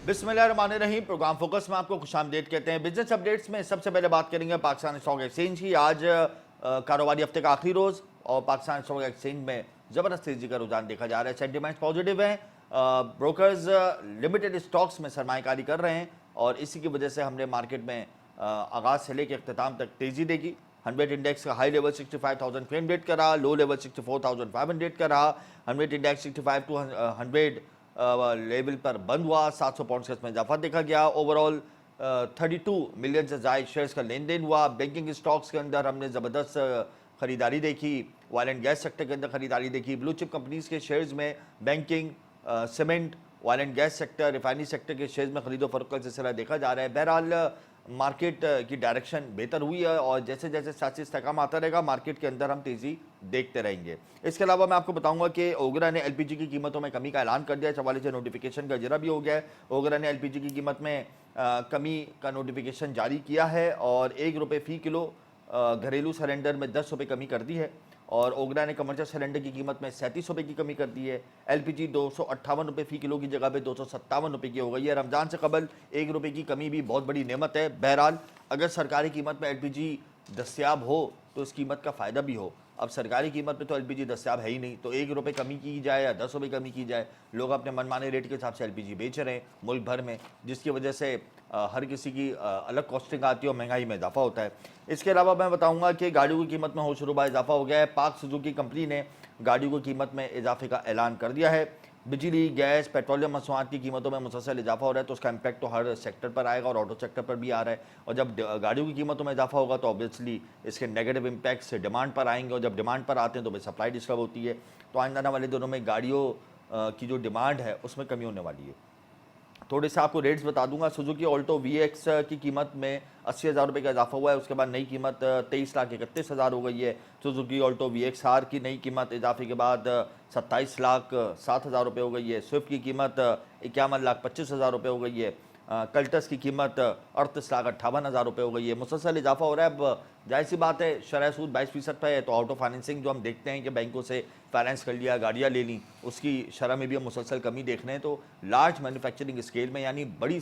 बिस्मिल्लाहिर्रहमानिर्रहीम। Programme focus में आपको खुशामदीद कहते हैं। बिजनेस अपडेट्स में सबसे पहले बात करेंगे पाकिस्तान स्टॉक एक्सचेंज की। आज कारोबारी हफ्ते का आखिरी रोज और पाकिस्तान स्टॉक एक्सचेंज में जबरदस्त तेजी का रुझान देखा जा रहा है। सेंटिमेंट्स पॉजिटिव हैं। ब्रोकर्स लिमिटेड स्टॉक्स में सरमायाकारी कर रहे हैं और इसी की वजह से हमने मार्केट में आगाज से लेकर अख्ताम तक तेजी देखी। 100 इंडेक्स का हाई लेवल 65,300 का रहा, लो लेवल 64,500 का रहा। 100 इंडेक्स 65 to 100 लेवल पर बंद हुआ। 700 पॉइंट्स का इसमें इजाफा देखा गया। ओवरऑल 32 मिलियन से ज़ायद शेयर्स का लेन देन हुआ। बैंकिंग स्टॉक्स के अंदर हमने ज़बरदस्त खरीदारी देखी। ऑयल एंड गैस सेक्टर के अंदर खरीदारी देखी। ब्लू चिप कंपनीज के शेयर्स में banking, cement, oil and gas sector, refinery sector के शेयर्स में खरीदो फरोख्त का सिलसिला देखा जा रहा है। बहरहाल मार्केट की डायरेक्शन बेहतर हुई है और जैसे जैसे सियासी इस्तेहकाम आता रहेगा मार्केट के अंदर हम तेज़ी देखते रहेंगे। इसके अलावा मैं आपको बताऊंगा कि ओगरा ने एलपीजी की कीमतों में कमी का ऐलान कर दिया है। 44 से नोटिफिकेशन का इजरा भी हो गया है। ओगरा ने एलपीजी की कीमत में कमी का नोटिफिकेशन जारी किया है और ₹1 फ़ी किलो घरेलू सिलेंडर में 10 रुपये कमी कर दी है और ओगरा ने कमर्शियल सिलेंडर की कीमत में 37 रुपये की कमी कर दी है। एलपीजी 258 रुपये फ़ी किलो की जगह पे 257 रुपये की हो गई है। रमज़ान से कबल ₹1 की कमी भी बहुत बड़ी नेमत है। बहरहाल अगर सरकारी कीमत में एलपीजी दस्तियाब हो तो इस कीमत का फ़ायदा भी हो। अब सरकारी कीमत पे तो एलपीजी दस्तियाब है ही नहीं, तो ₹1 कमी की जाए या 10 रुपये कमी की जाए, लोग अपने मनमाने रेट के हिसाब से एलपीजी बेच रहे हैं मुल्क भर में, जिसकी वजह से हर किसी की अलग कॉस्टिंग आती है और महंगाई में इजाफा होता है। इसके अलावा मैं बताऊंगा कि गाड़ियों की कीमत में होशरुबा इजाफा हो गया है। पाक सुजुकी कंपनी ने गाड़ियों की कीमत में इजाफे का ऐलान कर दिया है। बिजली, गैस, पेट्रोलियम मसनूआत की कीमतों में मुसलसल इजाफा हो रहा है तो उसका इम्पैक्ट तो हर सेक्टर पर आएगा और ऑटो सेक्टर पर भी आ रहा है। और जब गाड़ियों की कीमतों में इजाफा होगा तो ऑब्वियसली इसके नेगेटिव इम्पैक्ट्स डिमांड पर आएंगे और जब डिमांड पर आते हैं तो भाई सप्लाई डिस्टर्ब होती है। तो आने आने वाले दिनों में गाड़ियों की जो डिमांड है उसमें कमी होने वाली है। थोड़े से आपको रेट्स बता दूंगा। सुजुकी ऑल्टो VX की कीमत में 80,000 रुपये का इजाफा हुआ है। उसके बाद नई कीमत 23,31,000 हो गई है। सुजुकी ऑल्टो VXR की नई कीमत इजाफे के बाद 27,07,000 रुपये हो गई है। स्विफ्ट की कीमत 51,25,000 रुपये हो गई है। कल्टस की कीमत 38,58,000 रुपये हो गई है। मुसलसल इजाफा हो रहा है। अब जाहिर सी बात है, शरह सूद 22% पर है तो ऑटो फाइनेंसिंग जो हम देखते हैं कि बैंकों से फाइनेंस कर लिया, गाड़ियाँ ले ली, उसकी शरह में भी हम मुसलसल कमी देख रहे हैं। तो लार्ज मैन्युफैक्चरिंग स्केल में यानी बड़ी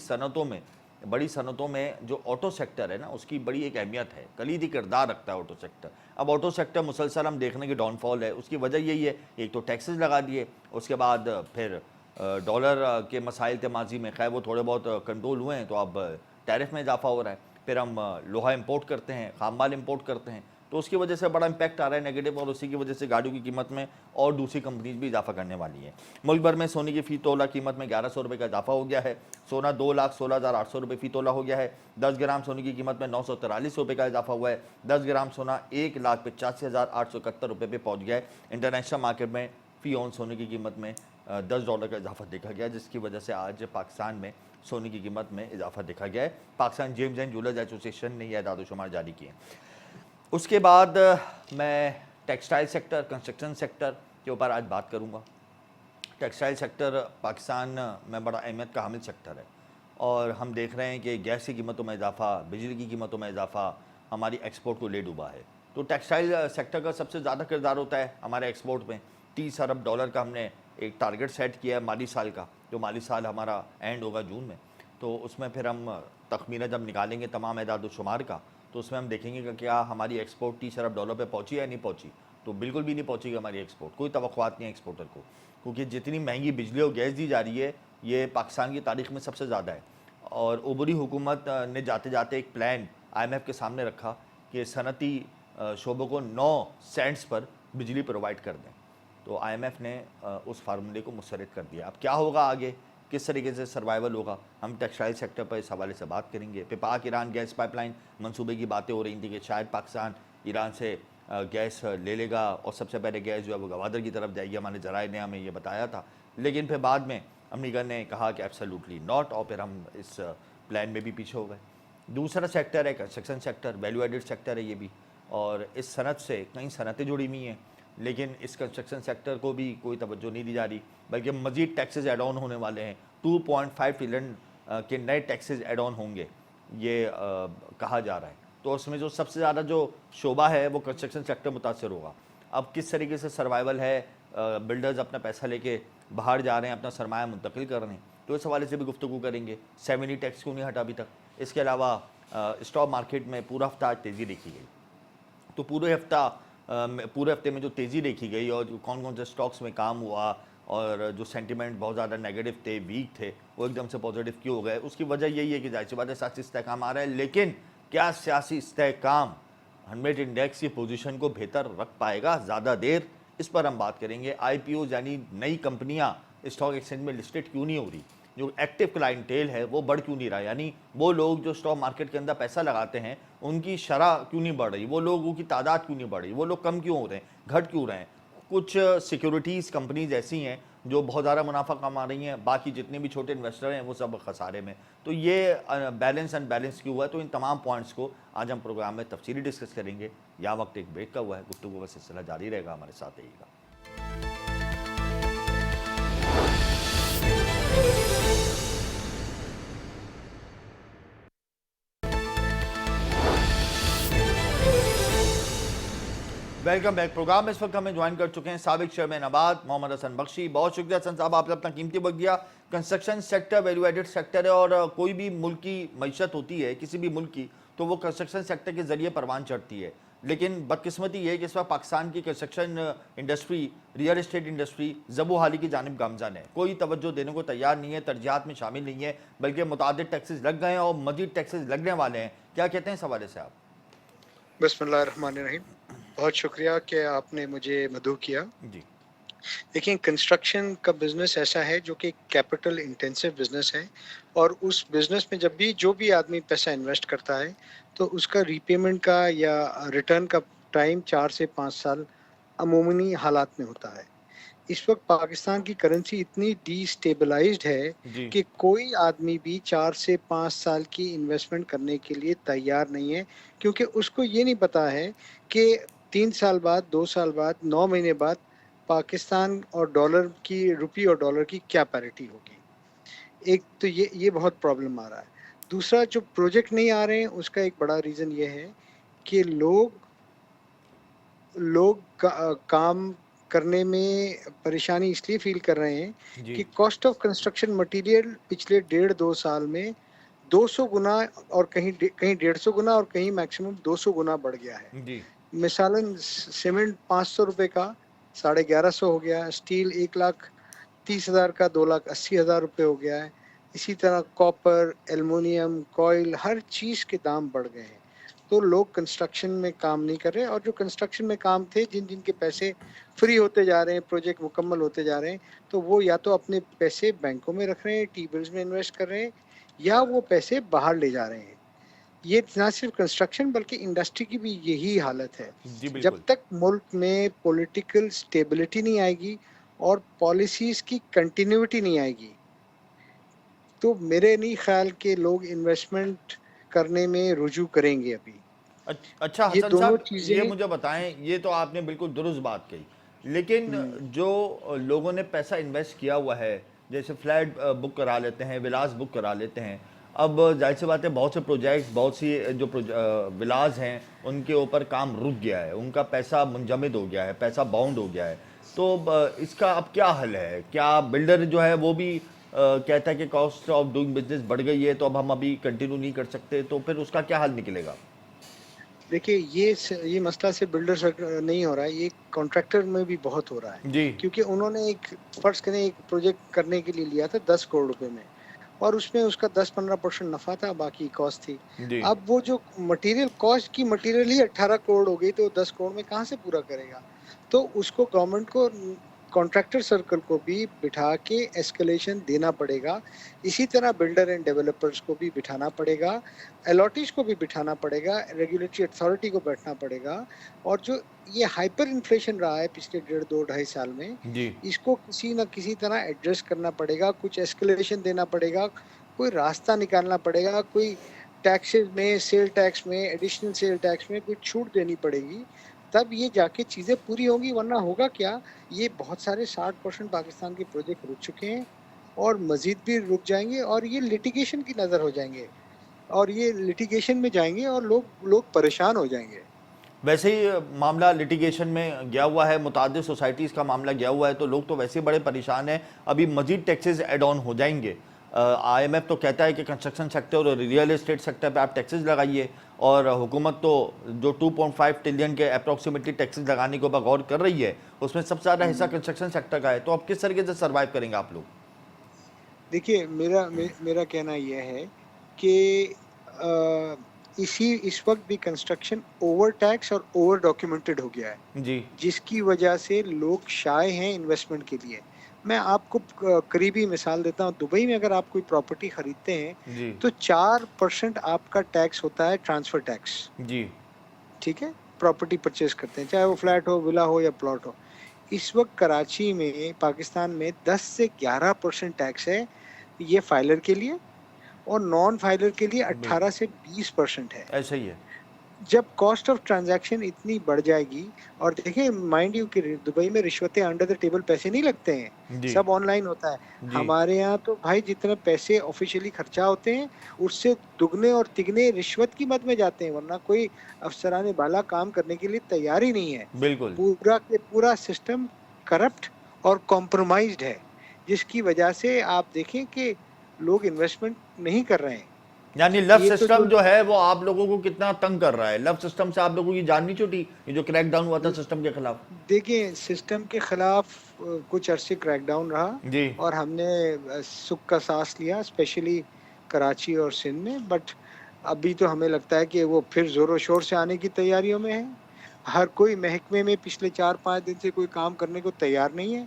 सनतों में जो ऑटो सेक्टर है ना, उसकी बड़ी एक अहमियत है, कलीदी किरदार रखता है ऑटो सेक्टर। अब ऑटो सेक्टर मुसलसल हम देखने की डाउनफॉल है, उसकी वजह यही है, एक तो टैक्सेस लगा दिए, उसके बाद फिर डॉलर के मसाइल थे माजी में, खैर वो थोड़े बहुत कंट्रोल हुए हैं तो अब टैरिफ में इजाफा हो रहा है। फिर हम लोहा इंपोर्ट करते हैं, खाम माल इंपोर्ट करते हैं, तो उसकी वजह से बड़ा इंपैक्ट आ रहा है नेगेटिव और उसी की वजह से गाड़ियों की कीमत में और दूसरी कंपनीज भी इजाफा करने वाली है। मुल्क भर में सोने की फ़ी तोला कीमत में 1100 रुपये का इजाफा हो गया है। सोना 2,16,800 रुपये फ़ी तोला हो गया है। 10 ग्राम सोने की कीमत में 943 रुपये का इजाफा हुआ है। 10 ग्राम सोना 1,85,871 रुपये पर पहुँच गया है। इंटरनेशनल मार्केट में फ़ी ऑन सोने की कीमत में $10 का इजाफा देखा गया, जिसकी वजह से आज पाकिस्तान में सोने की कीमत में इजाफा देखा गया है। Pakistan James and jewellers association ने यह दादोशुमार जारी किए। उसके बाद मैं टेक्सटाइल सेक्टर, कंस्ट्रक्शन सेक्टर के ऊपर आज बात करूंगा। टेक्सटाइल सेक्टर पाकिस्तान में बड़ा अहमियत का हामिल सेक्टर है और हम देख रहे हैं कि गैस की कीमतों में इजाफा, बिजली की कीमतों में इजाफा हमारी एक्सपोर्ट को ले डूबा है। तो टेक्सटाइल सेक्टर का सबसे ज़्यादा किरदार होता है हमारे एक्सपोर्ट में। $30 अरब का हमने एक टारगेट सेट किया है माली साल का, जो माली साल हमारा एंड होगा जून में। तो उसमें फिर हम तखमीना जब निकालेंगे तमाम एदाद-ओ-शुमार का, तो उसमें हम देखेंगे कि क्या हमारी एक्सपोर्ट $30 अरब पे पहुंची या नहीं पहुंची। तो बिल्कुल भी नहीं पहुंचेगी हमारी एक्सपोर्ट, कोई तवक्कुआत नहीं है एक्सपोर्टर को, क्योंकि जितनी महंगी बिजली और गैस दी जा रही है ये पाकिस्तान की तारीख में सबसे ज़्यादा है। और उबरी हुकूमत ने जाते जाते एक प्लान IMF के सामने रखा कि सनती शोबों को 9 सेंट्स पर बिजली प्रोवाइड कर दें। तो IMF ने उस फार्मूले को मुस्तरद कर दिया। अब क्या होगा आगे, किस तरीके से सर्वाइवल होगा, हम टेक्सटाइल सेक्टर पर इस हवाले से बात करेंगे। फिर पाक ईरान गैस पाइपलाइन मंसूबे की बातें हो रही थी कि शायद पाकिस्तान ईरान से गैस ले लेगा और सबसे पहले गैस जो है वो गवादर की तरफ जाएगी। हमारे ज़राए ने हमें ये बताया था, लेकिन फिर बाद में अमेरिका ने कहा कि एब्सोल्युटली नॉट और फिर हम इस प्लान में भी पीछे हो गए। दूसरा सेक्टर है construction sector, value added sector है ये भी, और इस सनत से कई सनतें जुड़ी हुई हैं, लेकिन इस कंस्ट्रक्शन सेक्टर को भी कोई तवज्जो नहीं दी जा रही, बल्कि मज़ीद टैक्सेस एड ऑन होने वाले हैं। 2.5 ट्रिलियन के नए टैक्सेस एड ऑन होंगे ये कहा जा रहा है। तो उसमें जो सबसे ज़्यादा जो शोबा है वो कंस्ट्रक्शन सेक्टर मुतासर होगा। अब किस तरीके से सर्वाइवल है, बिल्डर्स अपना पैसा लेके बाहर जा रहे हैं, अपना सरमाया मुंतकिल कर रहे हैं, तो इस हवाले से भी गुफ्तगू करेंगे। सेमिनी टैक्स क्यों नहीं हटा अभी तक। इसके अलावा स्टॉक मार्केट में पूरा हफ्ता आज तेज़ी देखी गई, तो पूरे हफ्ते में जो तेज़ी देखी गई और कौन कौन से स्टॉक्स में काम हुआ और जो सेंटिमेंट बहुत ज़्यादा नेगेटिव थे, वीक थे, वो एकदम से पॉजिटिव क्यों हो गए, उसकी वजह यही है कि जाहिर सी बात है सियासी इस्तेहकाम आ रहा है। लेकिन क्या सियासी इस्तेहकाम 100 इंडेक्स की पोजीशन को बेहतर रख पाएगा ज़्यादा देर, इस पर हम बात करेंगे। आईपीओ यानी नई कंपनियां स्टॉक एक्सचेंज में लिस्टेड क्यों नहीं हो रही, जो एक्टिव क्लाइंटेल है वो बढ़ क्यों नहीं रहा, यानी वो लोग जो स्टॉक मार्केट के अंदर पैसा लगाते हैं उनकी शरह क्यों नहीं बढ़ रही, वो लोगों की तादाद क्यों नहीं बढ़ रही, वो लोग कम क्यों हो रहे हैं, घट क्यों रहे हैं। कुछ सिक्योरिटीज़ कंपनीज ऐसी हैं जो बहुत ज़्यादा मुनाफा कमा रही हैं, बाकी जितने भी छोटे इन्वेस्टर हैं वो सब खसारे में। तो ये बैलेंस अनबैलेंस क्यों हुआ है, तो इन तमाम पॉइंट्स को आज हम प्रोग्राम में तफसीली डिस्कस करेंगे। या वक्त एक ब्रेक का हुआ है, गुफ्तगू का सिलसिला जारी रहेगा, हमारे साथ रहिएगा। Welcome back. प्रोग्राम में इस वक्त हमें ज्वाइन कर चुके हैं साबिक चेयरमैन आबाद मोहम्मद हसन बख्शी। बहुत शुक्रिया हसन साहब, आपने अपना कीमती वक्त दिया। Construction sector value added sector है और कोई भी मुल्क की मईशत होती है किसी भी मुल्क की तो वो कंस्ट्रक्शन सेक्टर के जरिए परवान चढ़ती है। लेकिन बदकिस्मती ये है कि इस वक्त पाकिस्तान की construction industry, real estate industry ज़बो हाली की जानिब गामज़न है, कोई तवज्जो देने को तैयार नहीं है, तरजीहात में शामिल नहीं है, बल्कि मुतादिद टैक्सेस लग गए हैं और मज़ीद टैक्सेस लगने वाले हैं। क्या कहते हैं इस हवाले से आप? बिस्मिल्लाहिर्रहमानिर्रहीम। बहुत शुक्रिया कि आपने मुझे मदऊ किया। जी देखिए, कंस्ट्रक्शन का बिज़नेस ऐसा है जो कि कैपिटल इंटेंसिव बिज़नेस है और उस बिज़नेस में जब भी जो भी आदमी पैसा इन्वेस्ट करता है तो उसका रीपेमेंट का या रिटर्न का टाइम 4 से 5 साल अमूमनी हालात में होता है। इस वक्त पाकिस्तान की करेंसी इतनी डिस्टेबलाइज्ड है जी कि कोई आदमी भी 4 से 5 साल की इन्वेस्टमेंट करने के लिए तैयार नहीं है, क्योंकि उसको ये नहीं पता है कि 3 साल बाद, 2 साल बाद, 9 महीने बाद पाकिस्तान और डॉलर की, रुपये और डॉलर की क्या पैरिटी होगी। एक तो ये बहुत प्रॉब्लम आ रहा है। दूसरा, जो प्रोजेक्ट नहीं आ रहे हैं उसका एक बड़ा रीज़न ये है कि लोग काम करने में परेशानी इसलिए फील कर रहे हैं जी कि कॉस्ट ऑफ कंस्ट्रक्शन मटेरियल पिछले 1.5-2 साल में 200 गुना और कहीं 150 गुना और कहीं मैक्सिमम 200 गुना बढ़ गया है। जी मिसालन सीमेंट 500 रुपए का 1150 हो गया, स्टील 1,30,000 का 2,80,000 रुपए हो गया है। इसी तरह कॉपर, एल्युमिनियम, कॉयल, हर चीज़ के दाम बढ़ गए हैं। तो लोग कंस्ट्रक्शन में काम नहीं कर रहे, और जो कंस्ट्रक्शन में काम थे, जिन जिनके पैसे फ्री होते जा रहे हैं, प्रोजेक्ट मुकम्मल होते जा रहे हैं, तो वो या तो अपने पैसे बैंकों में रख रहे हैं, टी बिल्स में इन्वेस्ट कर रहे हैं, या वो पैसे बाहर ले जा रहे हैं। ये ना सिर्फ कंस्ट्रक्शन बल्कि इंडस्ट्री की भी यही हालत है। जी जब बिल्कुल। तक मुल्क में पॉलिटिकल स्टेबिलिटी नहीं आएगी और पॉलिसीज की कंटिन्यूटी नहीं आएगी, तो मेरे नहीं ख्याल के लोग इन्वेस्टमेंट करने में रुजू करेंगे। अभी अच्छा ये हसन दोनों साहब, ये चीजें। मुझे बताएं, ये तो आपने बिल्कुल दुरुस्त बात कही, लेकिन जो लोगों ने पैसा इन्वेस्ट किया हुआ है, जैसे फ्लैट बुक करा लेते हैं, विलास बुक करा लेते हैं, अब जाहिर सी बात है बहुत से प्रोजेक्ट्स, बहुत सी जो विलास हैं उनके ऊपर काम रुक गया है, उनका पैसा मुंजमद हो गया है, पैसा बाउंड हो गया है। तो इसका अब क्या हल है? क्या बिल्डर जो है वो भी कहता है कि कॉस्ट ऑफ डूइंग बिजनेस बढ़ गई है तो अब हम अभी कंटिन्यू नहीं कर सकते, तो फिर उसका क्या हल निकलेगा? देखिए, ये मसला सिर्फ बिल्डर से नहीं हो रहा है, ये कॉन्ट्रैक्टर में भी बहुत हो रहा है। जी क्योंकि उन्होंने फर्ज करें एक प्रोजेक्ट करने के लिए लिया था 10 करोड़ रुपए में, और उसमें उसका 10-15% नफा था, बाकी कॉस्ट थी। जी अब वो जो मटेरियल कॉस्ट की मटेरियल ही 18 करोड़ हो गई, तो 10 करोड़ में कहाँ से पूरा करेगा? तो उसको गवर्नमेंट को, कॉन्ट्रैक्टर सर्कल को भी बिठा के एस्केलेशन देना पड़ेगा। इसी तरह बिल्डर एंड डेवलपर्स को भी बिठाना पड़ेगा, अलॉटीज को भी बिठाना पड़ेगा, रेगुलेटरी अथॉरिटी को बैठना पड़ेगा। और जो ये हाइपर इन्फ्लेशन रहा है पिछले 1.5-2 साल में, जी इसको किसी न किसी तरह एड्रेस करना पड़ेगा, कुछ एस्केलेशन देना पड़ेगा, कोई रास्ता निकालना पड़ेगा, कोई टैक्सेस में, सेल टैक्स में, एडिशनल सेल टैक्स में कोई छूट देनी पड़ेगी, तब ये जाके चीज़ें पूरी होंगी। वरना होगा क्या, ये बहुत सारे 60% पाकिस्तान के प्रोजेक्ट रुक चुके हैं और मजीद भी रुक जाएंगे, और ये लिटिगेशन की नज़र हो जाएंगे, और ये लिटिगेशन में जाएंगे और लोग परेशान हो जाएंगे। वैसे ही मामला लिटिगेशन में गया हुआ है, मुतादिद सोसाइटीज़ का मामला गया हुआ है, तो लोग तो वैसे ही बड़े परेशान हैं, अभी मजीद टैक्सेस एड ऑन हो जाएंगे। IMF तो कहता है कि कंस्ट्रक्शन सेक्टर और रियल एस्टेट सेक्टर पे आप टैक्सेस लगाइए, और हुकूमत तो जो 2.5 ट्रिलियन के अप्रॉक्सीमेटली टैक्सेस लगाने के ऊपर गौर कर रही है, उसमें सबसे ज़्यादा हिस्सा कंस्ट्रक्शन सेक्टर का है। तो अब किस तरीके से सर्वाइव करेंगे आप लोग? देखिए मेरा कहना यह है कि इस वक्त भी कंस्ट्रक्शन ओवर टैक्स और ओवर डॉक्यूमेंटेड हो गया है, जी जिसकी वजह से लोग शाय हैं इन्वेस्टमेंट के लिए। मैं आपको करीबी मिसाल देता हूँ। दुबई में अगर आप कोई प्रॉपर्टी खरीदते हैं जी तो 4% आपका टैक्स होता है, ट्रांसफर टैक्स। जी ठीक है, प्रॉपर्टी परचेज करते हैं, चाहे वो फ्लैट हो, विला हो या प्लॉट हो। इस वक्त कराची में, पाकिस्तान में 10 से 11% टैक्स है, ये फाइलर के लिए, और नॉन फाइलर के लिए 18 से 20% है। ऐसा ही है। जब कॉस्ट ऑफ ट्रांजैक्शन इतनी बढ़ जाएगी, और देखिए माइंड यू कि दुबई में रिश्वतें अंडर द टेबल पैसे नहीं लगते हैं, जी सब ऑनलाइन होता है। जी हमारे यहाँ तो भाई जितने पैसे ऑफिशियली खर्चा होते हैं, उससे दुगने और तिगने रिश्वत की मद में जाते हैं, वरना कोई अफसरान बाला काम करने के लिए तैयार ही नहीं है। बिल्कुल। पूरा के पूरा सिस्टम करप्ट और कॉम्प्रोमाइज्ड है, जिसकी वजह से आप देखें कि लोग इन्वेस्टमेंट नहीं कर रहे हैं। यानी लव ये तो सिस्टम जो जो है वो आप लोगों को कितना तंग कर रहा है, लव सिस्टम से आप लोगों की जान नहीं छूटी, ये जो क्रैकडाउन हुआ था सिस्टम के खिलाफ? देखिए सिस्टम के खिलाफ कुछ अरसे क्रैकडाउन रहा, जी और हमने सुख का सांस लिया, स्पेशली कराची और सिंध में। बट अभी तो हमें लगता है कि वो फिर जोरों शोर से आने की तैयारियों में है। हर कोई महकमे में पिछले 4-5 दिन से कोई काम करने को तैयार नहीं है।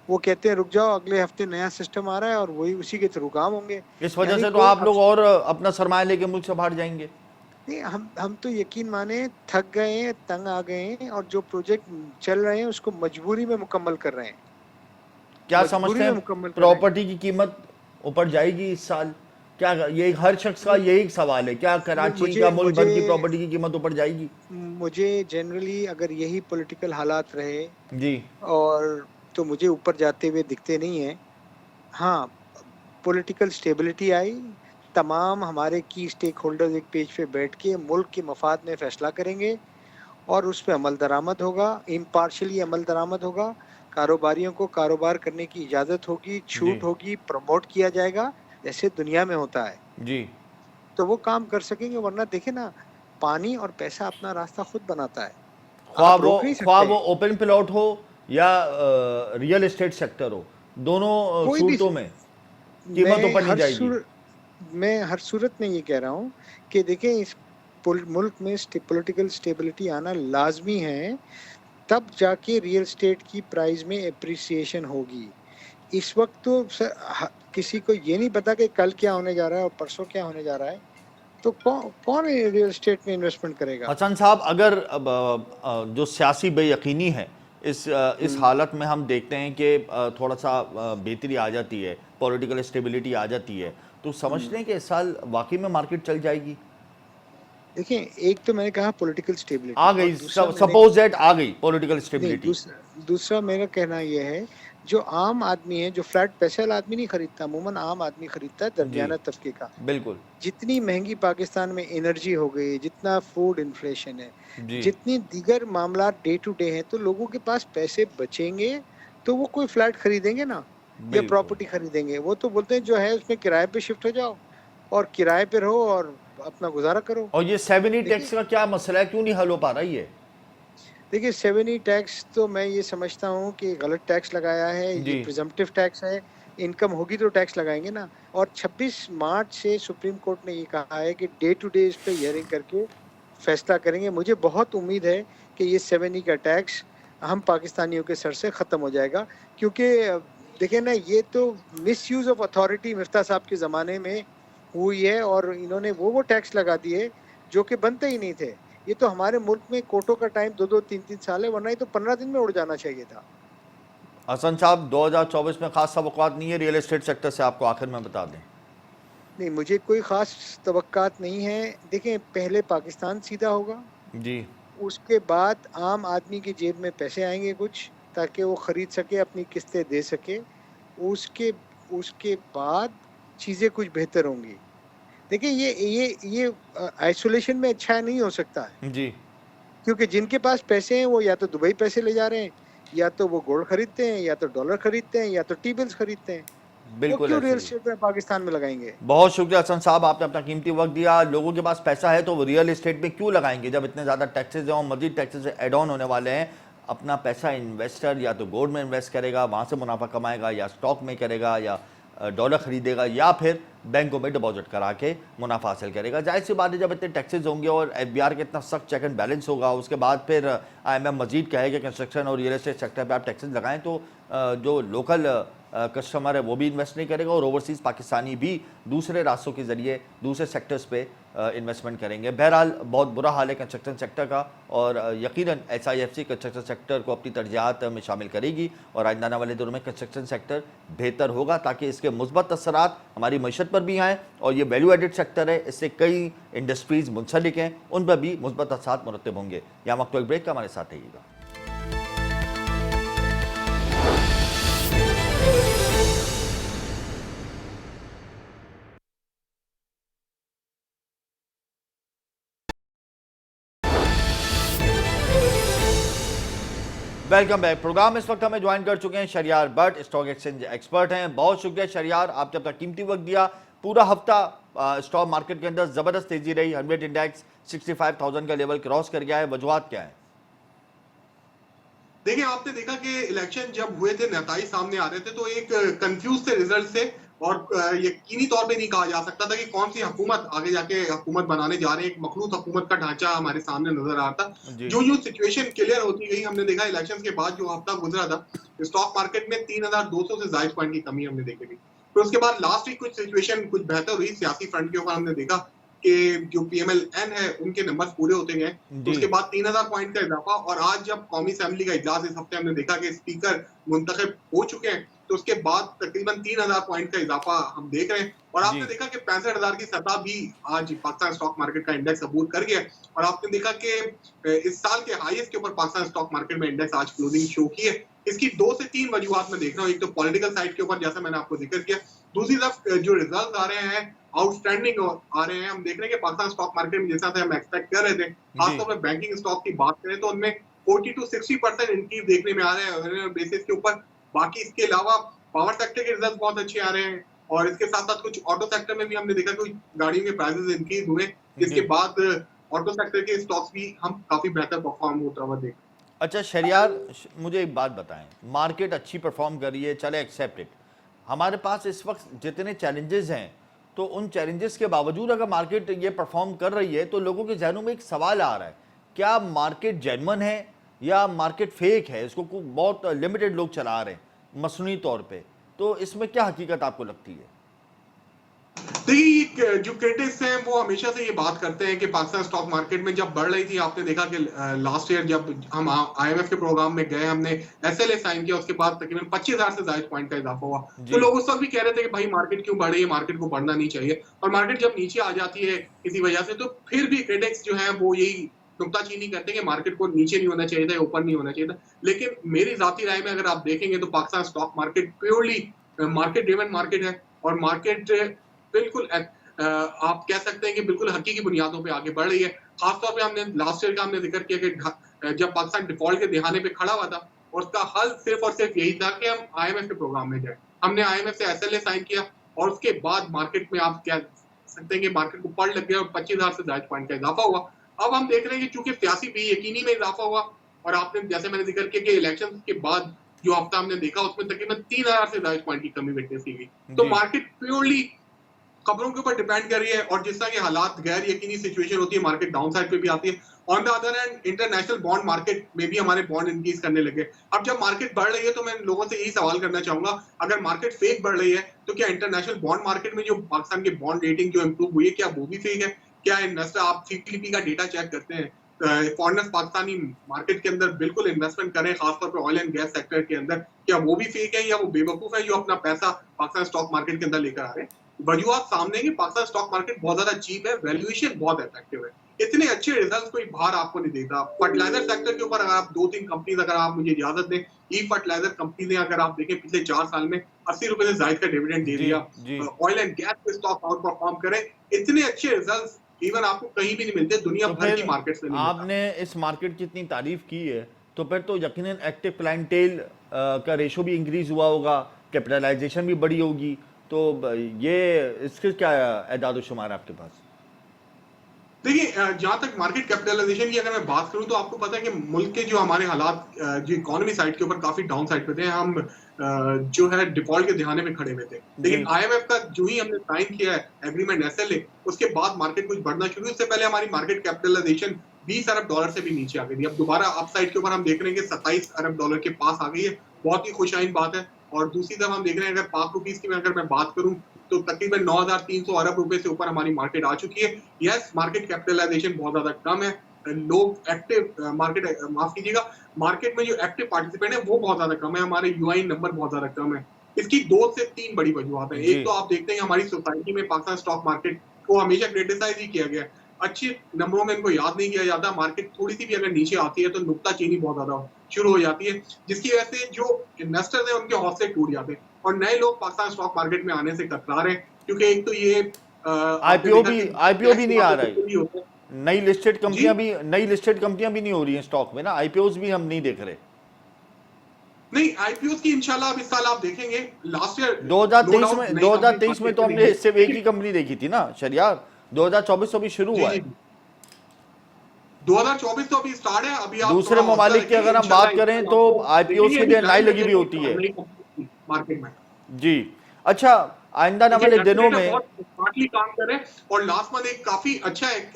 वो कहते हैं रुक जाओ, अगले हफ्ते नया सिस्टम आ रहा है और वही उसी के थ्रू काम होंगे। इस वजह यानी से तो कोई आप लोग और अपना सरमाया लेके मुल्क से बाहर जाएंगे। नहीं, हम तो यकीन माने थक गए हैं, तंग आ गए हैं, और जो प्रोजेक्ट चल रहे हैं उसको मजबूरी में मुकम्मल कर रहे हैं। क्या मजबूरी समझते में हैं मुकम्मल कर रहे हैं। प्रॉपर्टी की कीमत ऊपर जाएगी इस साल? क्या ये हर शख्स का नहीं, यही सवाल है, क्या नहीं, कराची मुझे का मुल्क मुझे भर की प्रॉपर्टी की कीमत ऊपर जाएगी? मुझे जनरली अगर यही पॉलिटिकल हालात रहे, जी और तो मुझे ऊपर जाते हुए दिखते नहीं है। हाँ, पॉलिटिकल स्टेबिलिटी आई, तमाम हमारे की स्टेक होल्डर्स एक पेज पे बैठ के मुल्क के मफाद में फैसला करेंगे, और उस पे अमल दरामद होगा, इम्पार्शली अमल दरामद होगा। कारोबारियों को कारोबार करने की इजाज़त होगी, जी छूट होगी, प्रमोट किया जाएगा, जैसे दुनिया में होता है। जी तो वो काम कर सकेंगे, वरना देखे ना, पानी और पैसा अपना रास्ता खुद बनाता है, ख्वाह आप वो रोक नहीं ख्वाह सकते। वो ओपन प्लॉट हो या रियल एस्टेट सेक्टर हो, दोनों कोई भी, सूरतों में कीमत मैं ऊपर नहीं हर जाएगी। सूर मैं हर सूरत में ये कह रहा हूँ कि देखें, इस मुल्क में पॉलिटिकल स्टेबिलिटी आना लाजमी है, तब जाके रियल एस्टेट की प्राइस में एप्रिसिएशन होगी। इस वक्त तो किसी को ये नहीं पता कि कल क्या होने जा रहा है और परसों क्या होने जा रहा है, तो कौन रियल एस्टेट में इन्वेस्टमेंट करेगा? हसन साहब, अगर अब जो सियासी बेयकीनी है, इस हम्म, हालत में हम देखते हैं कि थोड़ा सा बेहतरी आ जाती है, पॉलिटिकल स्टेबिलिटी आ जाती है, तो समझते हम्म। हैं कि इस साल वाकई में मार्केट चल जाएगी? देखिए, एक तो मैंने कहा पॉलिटिकल स्टेबिलिटी, आ और गई, दूसरा मैंने, सपोज दैट आ गई पॉलिटिकल नहीं, स्टेबिलिटी। दूसरा मेरा कहना यह है, जो आम आदमी है, जो फ्लैट पैसे वाला आदमी नहीं खरीदता, अमूमन आम आदमी खरीदता है, जी दरमियाना तबके का। बिल्कुल। जितनी महंगी पाकिस्तान में एनर्जी हो गई, जितना फूड इन्फ्लेशन है, जी जितनी दीगर मामला डे टू डे हैं, तो लोगों के पास पैसे बचेंगे तो वो कोई फ्लैट खरीदेंगे ना, या बिल्कुल। प्रॉपर्टी खरीदेंगे। वो तो बोलते हैं जो है उसमें किराए पे शिफ्ट हो जाओ, और किराए पे रहो और अपना गुजारा करो। और ये 7E देखिए टैक्स का क्या मसला है, क्यों नहीं हल हो पा रहा ये? देखिए 7E टैक्स तो मैं ये समझता हूँ कि गलत टैक्स लगाया है, ये जी प्रिजम्पटिव टैक्स है। इनकम होगी तो टैक्स लगाएंगे ना। और 26 मार्च से सुप्रीम कोर्ट ने ये कहा है कि डे टू डे इस पे हियरिंग करके फैसला करेंगे। मुझे बहुत उम्मीद है कि ये 7E का टैक्स हम पाकिस्तानियों के सर से ख़त्म हो जाएगा, क्योंकि देखिए ना, ये तो मिसयूज ऑफ अथॉरिटी मिफ्ता साहब के ज़माने में हुई है, और इन्होंने वो टैक्स लगा दिए जो कि बनते ही नहीं थे। ये तो हमारे मुल्क में कोर्टों का टाइम 2-2 3-3 साल है, वरना ये तो 15 दिन में उड़ जाना चाहिए था। हसन साहब, 2024 में खास तवक्कुआत नहीं है रियल एस्टेट सेक्टर से, आपको आखिर में बता दें? नहीं, मुझे कोई ख़ास तवक्कात नहीं है। देखें, पहले पाकिस्तान सीधा होगा, जी उसके बाद आम आदमी की जेब में पैसे आएँगे कुछ, ताकि वो ख़रीद सके, अपनी किस्तें दे सके। उसके उसके बाद चीज़ें कुछ बेहतर होंगी। देखिए, ये आइसोलेशन में अच्छा नहीं हो सकता है, जी क्योंकि जिनके पास पैसे हैं वो या तो दुबई पैसे ले जा रहे हैं, या तो वो गोल्ड खरीदते हैं, या तो डॉलर खरीदते हैं, या तो टी बिल्स खरीदते हैं। वो बिल्कुल क्यों ऐसे रियल ही। एस्टेट में पाकिस्तान में लगाएंगे? बहुत शुक्रिया हसन साहब, आपने अपना कीमती वक्त दिया। लोगों के पास पैसा है तो वो रियल एस्टेट में क्यों लगाएंगे जब इतने ज़्यादा टैक्सेस हैं और मजीद टैक्सेस एड ऑन होने वाले हैं। अपना पैसा इन्वेस्टर या तो गोल्ड में इन्वेस्ट करेगा, वहाँ से मुनाफा कमाएगा, या स्टॉक में करेगा, या डॉलर खरीदेगा, या फिर बैंकों में डिपॉजिट करा के मुनाफा हासिल करेगा। जाहिर सी बात है, जब इतने टैक्सेस होंगे और एफबीआर का इतना सख्त चेक एंड बैलेंस होगा, उसके बाद फिर आईएमएफ मजीद कहेगा कंस्ट्रक्शन और रियल एस्टेट सेक्टर पे आप टैक्सेस लगाएं तो जो लोकल कस्टमर है वो भी इन्वेस्ट नहीं करेगा और ओवरसीज़ पाकिस्तानी भी दूसरे रास्तों के ज़रिए दूसरे सेक्टर्स पे इन्वेस्टमेंट करेंगे। बहरहाल बहुत बुरा हाल है कंस्ट्रक्शन सेक्टर का, और यकीनन SIFC कंस्ट्रक्शन सेक्टर को अपनी तरजीहात में शामिल करेगी और आइंदा आने वाले दिनों में कंस्ट्रक्शन सेक्टर बेहतर होगा, ताकि इसके मुस्बत असरात हमारी मईशत पर भी आएँ। और ये वैल्यू एडेड सेक्टर है, इससे कई इंडस्ट्रीज़ मुंसलिक हैं, उन पर भी मुस्बत असरात मुरतब होंगे। यहाँ वक्त एक ब्रेक का, हमारे साथ रहिएगा। Welcome back. प्रोग्राम इस वक्त हमें ज्वाइन कर चुके हैं Shahriar Bhatt, stock exchange expert हैं। बहुत शुक्रिया शरियार, आपने अपना कीमती वक्त दिया। पूरा हफ्ता स्टॉक मार्केट के अंदर ज़बरदस्त तेजी रही, 100 इंडेक्स 65,000 का लेवल क्रॉस कर गया है। वजूहात क्या है? देखिए, आपने देखा कि इलेक्शन जब हुए थे, नताइज सामने आ रहे थे, तो एक कंफ्यूज थे रिजल्ट से, और यकीनी तौर पे नहीं कहा जा सकता था कि कौन सी हुकूमत आगे जाके हुकूमत बनाने जा रहे हैं। एक मखलूत हुकूमत का ढांचा हमारे सामने नजर आ रहा था। जी। जो सिचुएशन क्लियर होती गई, हमने देखा इलेक्शन के बाद जो हफ्ता गुजरा था, स्टॉक मार्केट में 3,200 से ज्यादा पॉइंट की कमी हमने देखी थी। फिर उसके बाद लास्ट वीक कुछ सिचुएशन कुछ बेहतर हुई सियासी फ्रंट के ऊपर। हमने देखा कि जो PMLN है उनके नंबर्स पूरे होते गए, तो उसके बाद 3,000 पॉइंट का इजाफा। और आज जब कौमी असेंबली का इजलास इस हफ्ते हमने देखा कि स्पीकर मुंतखब हो चुके हैं, तो उसके बाद तकरीबन 3,000 पॉइंट का इजाफा हम देख रहे हैं। और आपने देखा कि 65,000 की सतह भी आज पाकिस्तान स्टॉक मार्केट का इंडेक्स अबूर कर गया। और आपने देखा कि इस साल के हाईएस्ट के ऊपर पाकिस्तान स्टॉक मार्केट में इंडेक्स आज क्लोजिंग शो की है। इसकी 2 से 3 वजूहात में देख रहा हूँ। एक तो पॉलिटिकल साइड के ऊपर, जैसा मैंने आपको जिक्र किया, दूसरी तरफ जो रिजल्ट आ रहे हैं आउटस्टैंडिंग आ रहे हैं। हम देख रहे हैं कि पाकिस्तान स्टॉक मार्केट में जैसा हम एक्सपेक्ट कर रहे थे, खासतौर पर बैंकिंग स्टॉक की बात करें तो उनमें 40 to 60% इंक्रीज देखने में आ रहे हैं बेसिस के ऊपर। बाकी इसके अलावा पावर सेक्टर के रिजल्ट बहुत अच्छे आ रहे हैं, और इसके साथ साथ कुछ ऑटो सेक्टर में भी हमने देखा कि गाड़ियों के प्राइसेस इंक्रीज हुए, जिसके बाद ऑटो सेक्टर के स्टॉक्स भी हम काफी बेहतर परफॉर्म होता हुआ देख। अच्छा शरियार, मुझे एक बात बताएं, मार्केट अच्छी परफॉर्म कर रही है, चले एक्सेप्टेड। हमारे पास इस वक्त जितने चैलेंजेस हैं, तो उन चैलेंजेस के बावजूद अगर मार्केट ये परफॉर्म कर रही है, तो लोगों के जहनों में एक सवाल आ रहा है, क्या मार्केट जेन्युइन है या मार्केट फेक है? इसको बहुत लिमिटेड लोग चला रहे हैं मसनूई तौर पे, तो इसमें क्या हकीकत आपको लगती है? देखिए, जो क्रिटिक्स हैं वो हमेशा से ये बात करते हैं कि पाकिस्तान स्टॉक मार्केट में जब बढ़ रही थी, आपने देखा कि लास्ट ईयर जब हम IMF के प्रोग्राम में गए, हमने SLA साइन किया, उसके बाद तकरीबन 25,000 से ज्यादा पॉइंट का इजाफा हुआ। तो लोग उस वक्त भी कह रहे थे कि भाई मार्केट क्यों बढ़ रही है, मार्केट को बढ़ना नहीं चाहिए। और मार्केट जब नीचे आ जाती है किसी वजह से, तो फिर भी क्रिटिक्स जो है वो यही नुक्ताचीनी करते हैं कि मार्केट को नीचे नहीं होना चाहिए था, ऊपर नहीं होना चाहिए था। लेकिन मेरी जाती राय में अगर आप देखेंगे तो Pakistan stock market purely market driven market है, और मार्केट बिल्कुल आप कह सकते हैं कि बिल्कुल हकीकी बुनियादों पे आगे बढ़ रही है। खासतौर पे हमने लास्ट ईयर का हमने जिक्र किया कि जब पाकिस्तान डिफॉल्ट के दिहाने पे खड़ा हुआ था, और उसका हल सिर्फ और सिर्फ यही था कि हम IMF के प्रोग्राम में जाए। हमने IMF से SLA साइन किया, और उसके बाद मार्केट में आप कह सकते हैं कि मार्केट को पढ़ लग गया और 25,000 से ज्यादा पॉइंट का इजाफा हुआ। अब हम देख रहे हैं कि चूंकि 83 बेयकीनी में इजाफा हुआ, और आपने जैसे मैंने जिक्र किया कि इलेक्शन के बाद जो हफ्ता हमने देखा उसमें तकरीबन 3,000 से ज्यादा पॉइंट की कमी विटनेस की गई। तो मार्केट प्योरली खबरों के ऊपर डिपेंड कर रही है, और जिस तरह के हालात गैर यकीनी सिचुएशन होती है, मार्केट डाउन साइड पे भी आती है। On the other hand international bond market में भी हमारे बॉन्ड इंक्रीज करने लगे। अब जब मार्केट बढ़ रही है तो मैं लोगों से यही सवाल करना चाहूंगा, अगर मार्केट फेक बढ़ रही है तो क्या इंटरनेशनल बॉन्ड मार्केट में जो पाकिस्तान के बॉन्ड रेटिंग जो इंप्रूव हुई है, क्या वो भी फेक है? क्या इन्वेस्टर, आप CPP का डेटा चेक करते हैं, फॉरेनर्स पाकिस्तानी मार्केट के अंदर बिल्कुल इन्वेस्टमेंट करें, खासतौर पर ऑयल एंड गैस सेक्टर के अंदर, क्या वो भी फेक है या वो बेवकूफ है जो अपना पैसा पाकिस्तान स्टॉक मार्केट के अंदर लेकर आ रहे हैं? वजूहत सामने कि पाकिस्तान स्टॉक मार्केट बहुत ज्यादा चीप है, वैल्यूएशन बहुत इफेक्टिव है, इतने अच्छे रिजल्ट्स कोई बाहर आपको नहीं देता। फर्टिलाइजर सेक्टर के ऊपर अगर आप 2-3 कंपनीज, अगर आप मुझे इजाजत दें, फर्टिलाइजर कंपनी ने अगर आप देखें पिछले 4 साल में 80 रुपए से ज्यादा का डिविडेंड दे दिया। ऑयल एंड गैस के स्टॉक आउट परफॉर्म करें, इतने अच्छे रिजल्ट्स इवन आपको कहीं भी नहीं मिलते, दुनिया भर की मार्केट से नहीं मिलता। आपने इस मार्केट की इतनी तारीफ की है, तो फिर तो यकीनन एक्टिव क्लाइंटेल का रेशो भी इंक्रीज हुआ होगा, कैपिटलाइजेशन भी बड़ी होगी, तो ये इसके क्या एदाद शुमार आपके पास? देखिए जहां तक मार्केट कैपिटलाइजेशन की अगर मैं बात करूं तो आपको पता है कि मुल्क के जो हमारे हालात जो इकोनॉमी साइड के ऊपर काफी डाउन साइड पे थे, हम जो है डिफॉल्ट के दिहाने में खड़े हुए थे। लेकिन आईएमएफ का जो ही हमने साइन किया है एग्रीमेंट एसएलए, उसके बाद मार्केट कुछ बढ़ना शुरू। इससे पहले हमारी मार्केट कैपिटलाइजेशन 20 अरब डॉलर से भी नीचे आ गई थी। अब दोबारा अप साइड के ऊपर हम देख रहे हैं कि 27 अरब डॉलर के पास आ गई है। बहुत ही खुशाइन बात है। और दूसरी तरफ हम देख रहे हैं, अगर पाक रुपीस की अगर मैं बात करूं तो तकरीबन 9,300 अरब रुपए से ऊपर हमारी मार्केट आ चुकी है। यस, मार्केट कैपिटलाइजेशन बहुत ज्यादा कम है। लोग एक्टिव मार्केट माफ कीजिएगा, मार्केट में जो एक्टिव पार्टिसिपेंट है वो बहुत ज्यादा कम है। हमारे यूआई नंबर बहुत ज्यादा कम है। इसकी 2 से 3 बड़ी वजूहत है। एक तो आप देखते हैं हमारी सोसाइटी में पाकिस्तान स्टॉक मार्केट को हमेशा क्रिटिसाइज ही किया गया है। अच्छे नंबरों में इनको याद नहीं किया जाता। मार्केट थोड़ी सी भी अगर नीचे आती है तो नुक्ताचीनी बहुत ज्यादा शुरू हो जाती है, जिसकी वजह से जो इन्वेस्टर्स हैं उनके हौसले टूट जाते हैं और नए लोग पाकिस्तान स्टॉक मार्केट में आने से कतरा रहे हैं। क्योंकि एक तो ये आईपीओ भी नहीं आ रहा है, नई लिस्टेड कंपनियां भी नहीं हो रही हैं स्टॉक में ना, आईपीओज भी हम नहीं देख रहे। नहीं, आईपीओ की इंशाल्लाह अब इस साल आप देखेंगे। लास्ट ईयर 2023 में तो हमने सिर्फ एक ही कंपनी देखी थी ना शरियार। 2024 तो अभी शुरू हुआ है। 2024 तो अभी स्टार्ट है। अभी आप दूसरे ममालिक की अगर हम बात करें तो आईपीओ की देर लाई लगी भी होती है मार्केट में जी। अच्छा, आइंदा आने वाले दिनों में स्मार्टली काम करें। और लास्ट मंथ एक काफी अच्छा एक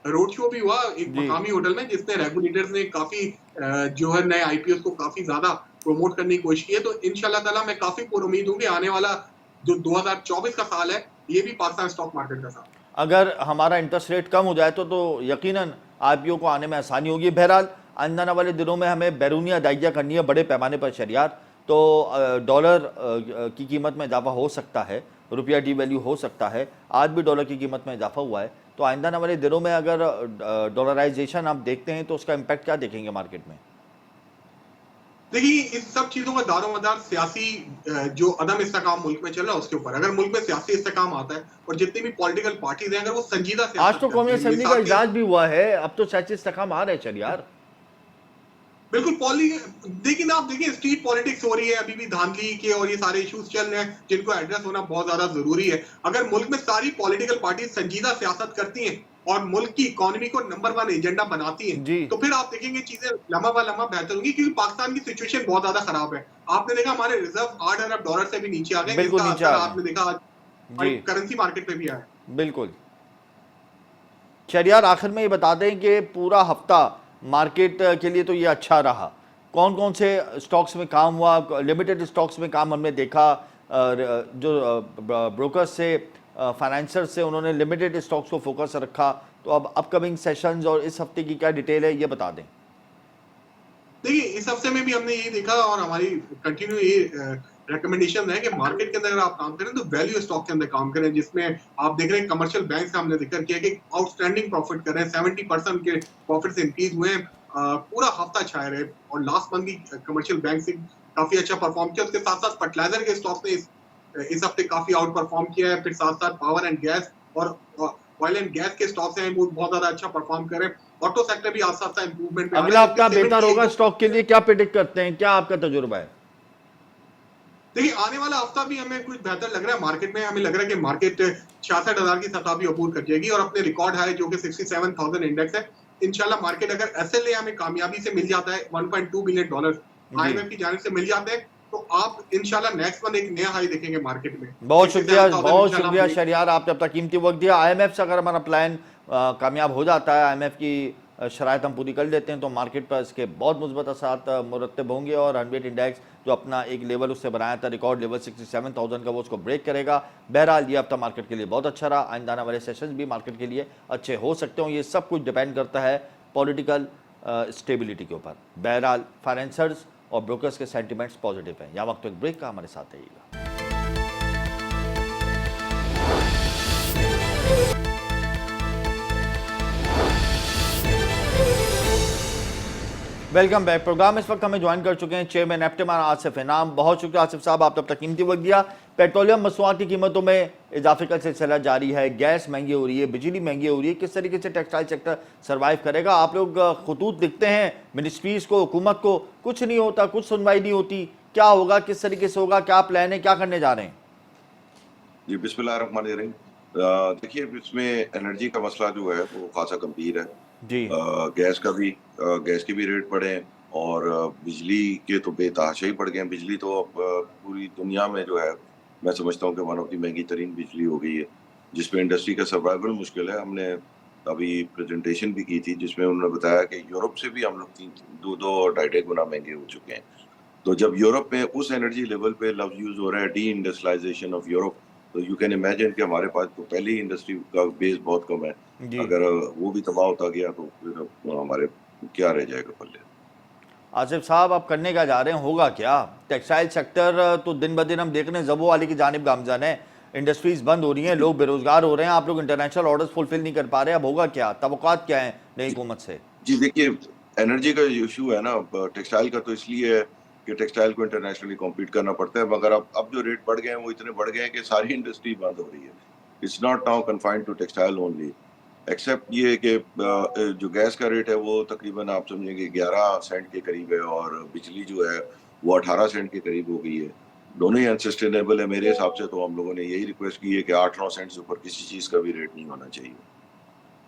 रोड शो भी हुआ एक मकामी होटल में, जिसने रेगुलेटर्स ने काफी जो है नए आईपीओ को काफी ज्यादा प्रमोट करने की कोशिश की है। तो इंशाल्लाह ताला मैं काफी पुरुमीद हूं कि आने वाला जो 2024 का साल है ये भी पाकिस्तान स्टॉक मार्केट का साल। अगर हमारा इंटरेस्ट रेट कम हो जाए तो यकीनन आईपीओ को आने में आसानी होगी। बहरहाल आने वाले दिनों में हमें बैरूनी अदायगियाँ करनी है बड़े पैमाने पर शरियार, तो डॉलर की कीमत में इजाफा हो सकता है, रुपया डीवैल्यू हो सकता है। आज भी डॉलर की कीमत में इजाफा हुआ है। तो आइंदा वाले दिनों में अगर डॉलराइजेशन आप देखते हैं तो उसका इम्पैक्ट क्या देखेंगे मार्केट में? देखिए, इस सब चीजों का दारोमदार सियासी जो अदम इस्तेकाम मुल्क में चल रहा है उसके ऊपर। अगर मुल्क में सियासी इस्तेकाम आता है और जितनी भी पॉलिटिकल पार्टीज हैं अगर वो संजीदा आज तो कौमी असेंबली का इजलास भी हुआ है, अब तो सियासी इस्तेकाम आ रहे चल यार। बिल्कुल लेकिन आप देखिए स्ट्रीट पॉलिटिक्स हो रही है, अभी भी धांधली के और ये सारे इश्यूज चल रहे हैं जिनको एड्रेस होना बहुत ज्यादा जरूरी है। अगर मुल्क में सारी पॉलिटिकल पार्टी संजीदा सियासत करती हैं और मुल्क की इकोनॉमी को नंबर 1 एजेंडा बनाती हैं तो फिर आप देखेंगे चीजें लम्हा ब लम्हा बेहतर होंगी। क्योंकि पाकिस्तान की सिचुएशन बहुत ज्यादा खराब है। आपने देखा हमारे रिजर्व 8 अरब डॉलर से भी नीचे आ गए, बिल्कुल नीचे आपने देखा आज करेंसी मार्केट में भी आया। बिल्कुल शरियार, आखिर में ये बता दें कि पूरा हफ्ता मार्केट के लिए तो ये अच्छा रहा। कौन कौन से स्टॉक्स में काम हुआ? लिमिटेड स्टॉक्स में काम हमने देखा, जो ब्रोकर्स से फाइनेंसर्स से उन्होंने लिमिटेड स्टॉक्स को फोकस रखा। तो अब अपकमिंग सेशंस और इस हफ्ते की क्या डिटेल है ये बता दें। देखिए, इस हफ्ते में भी हमने ये देखा और हमारी कंटिन्यू ये रिकमेंडेशन है कि मार्केट के अंदर अगर आप काम करें तो वैल्यू स्टॉक के अंदर काम करें, जिसमें आप देख रहे हैं कमर्शियल बैंक का हमने जिक्र किया कि आउटस्टैंडिंग प्रॉफिट कर रहे हैं। 70% के प्रॉफिट इंक्रीज हुए हैं। पूरा हफ्ता छाए रहे और लास्ट मंथ भी कमर्शियल बैंक से काफी अच्छा परफॉर्म किया। उसके साथ साथ फर्टिलाइजर के स्टॉक्स ने इस हफ्ते काफी आउट परफॉर्म किया है। फिर साथ साथ पावर एंड गैस और ऑयल एंड गैस के स्टॉक्स हैं वो बहुत ज्यादा अच्छा परफॉर्म कर रहे हैं। ऑटो सेक्टर भी आस्ता आस्ता इंप्रूवमेंट में। अगला हफ्ता बेहतर होगा स्टॉक के लिए, क्या प्रेडिक्ट करते हैं, क्या आपका तजुर्बा है? देखिए, आने वाला हफ्ता भी हमें कुछ बेहतर लग रहा है मार्केट में। हमें लग रहा है कि मार्केट 66,000 की सतह भी अबूर कर जाएगी और अपने रिकॉर्ड हाई जो कि 67,000 इंडेक्स है। इंशाल्लाह मार्केट अगर एसएलए हमें कामयाबी से मिल जाता है, 1.2 बिलियन डॉलर आईएमएफ की जानिब से मिल जाते हैं तो आप इंशाल्लाह नेक्स्ट मंथ एक नया हाई देखेंगे मार्केट में। बहुत शुक्रिया शरियार, आपने अपना कीमती वक्त दिया। आईएमएफ से अगर हमारा प्लान कामयाब हो जाता है, आईएमएफ की शराइत हम पूरी कर लेते हैं तो मार्केट पर इसके बहुत मुस्बत असरात मुरतब होंगे और 100 इंडेक्स जो अपना एक लेवल उससे बनाया था रिकॉर्ड लेवल 67,000 का, वो उसको ब्रेक करेगा। बहरहाल ये हफ्ता मार्केट के लिए बहुत अच्छा रहा। आइंदा आने वाले सेशंस भी मार्केट के लिए अच्छे हो सकते हो। ये सब कुछ डिपेंड करता है पॉलिटिकल स्टेबिलिटी के ऊपर। बहरहाल फाइनेंसर्स और ब्रोकर्स के सेंटिमेंट्स पॉजिटिव हैं। यहाँ वक्त एक ब्रेक का, हमारे साथ रहिएगा। Welcome back. प्रोग्राम इस वक्त हमें ज्वाइन कर चुके हैं चेयरमैन एप्टेमान आसिफ इनाम। बहुत शुक्रिया आसिफ साहब, आपने अब तक कीमती वक्त दिया। पेट्रोलियम मसनूआत की कीमतों में इजाफे का सिलसिला जारी है, गैस महंगी हो रही है, बिजली महंगी हो रही है, किस तरीके से टेक्सटाइल सेक्टर सर्वाइव करेगा? आप लोग खतूत दिखते हैं मिनिस्ट्रीज़ को, हुकूमत को, कुछ नहीं होता, कुछ सुनवाई नहीं होती, क्या होगा, किस तरीके से होगा, क्या प्लान है, क्या करने जा रहे हैं? जी, बिस्मिल्लाहिर्रहमानिर्रहीम। देखिए, इसमें एनर्जी का मसला जो है वो खासा गंभीर है। जी। गैस के भी रेट बढ़े हैं और बिजली के तो बेतहाशा ही बढ़ गए हैं। बिजली तो अब पूरी दुनिया में जो है, मैं समझता हूँ कि वन ऑफ द महंगी तरीन बिजली हो गई है, जिसमें इंडस्ट्री का सर्वाइवल मुश्किल है। हमने अभी प्रेजेंटेशन भी की थी जिसमें उन्होंने बताया कि यूरोप से भी हम लोग 2-2 और 2.5 गुना महंगे हो चुके हैं। तो जब यूरोप में उस एनर्जी लेवल पे लफ्ज़ यूज़ हो रहा है, डी इंडस्ट्रियलाइजेशन ऑफ यूरोप, तो यू कैन इमेजिन कि हमारे पास तो पहले ही इंडस्ट्री का बेस बहुत कम है। जी। अगर वो भी तबाह होता गया तो फिर हमारे क्या रह जाएगा पल्ले। आसिफ साहब, आप करने क्या जा रहे हैं, होगा क्या? टेक्सटाइल सेक्टर तो दिन ब दिन हम देख रहे हैं जबों वाली की जानिब गामजन है। इंडस्ट्रीज बंद हो रही हैं, लोग बेरोजगार हो रहे हैं, आप लोग इंटरनेशनल ऑर्डर्स फुलफिल नहीं कर पा रहे। अब होगा क्या? तवक्कुआत क्या है नई हुकूमत से? जी, देखिए, एनर्जी का इश्यू है ना, टेक्सटाइल का तो इसलिए है कि टेक्सटाइल को इंटरनेशनली कॉम्पीट करना पड़ता है, मगर अब जो रेट बढ़ गए हैं वो इतने बढ़ गए हैं कि सारी इंडस्ट्री बंद हो रही है। It's not now confined to textile only, except ये कि जो गैस का रेट है वो तकरीबन आप समझेंगे 11 सेंट के करीब है और बिजली जो है वो 18 सेंट के करीब हो गई है। दोनों ही अनसस्टेनेबल है मेरे हिसाब से। तो हम लोगों ने यही रिक्वेस्ट की है कि 8-9 सेंट से ऊपर किसी चीज़ का भी रेट नहीं होना चाहिए।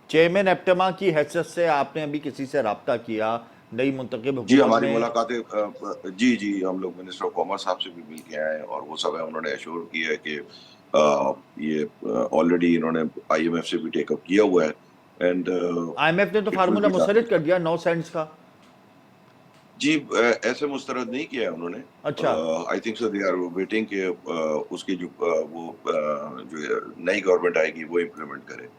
चेयरमैन एप्टेमा की हैसियत से आपने अभी किसी से रब्ता किया नई मुंतखब जी, हुकूमत हमारी में? मुलाकातें जी, हम लोग मिनिस्टर ऑफ कॉमर्स साहब से भी मिल के आए हैं और वो सब है, उन्होंने एश्योर किया है कि ये ऑलरेडी इन्होंने आईएमएफ से भी टेकअप किया हुआ है एंड IMF ने तो it will formula be done. मुस्तरद कर दिया 9 सेंट्स का। जी, ऐसे मुस्तरद नहीं किया है उन्होंने। अच्छा। I think so they are waiting कि उसकी जो जो नई गवर्नमेंट आएगी वो इम्प्लीमेंट करे।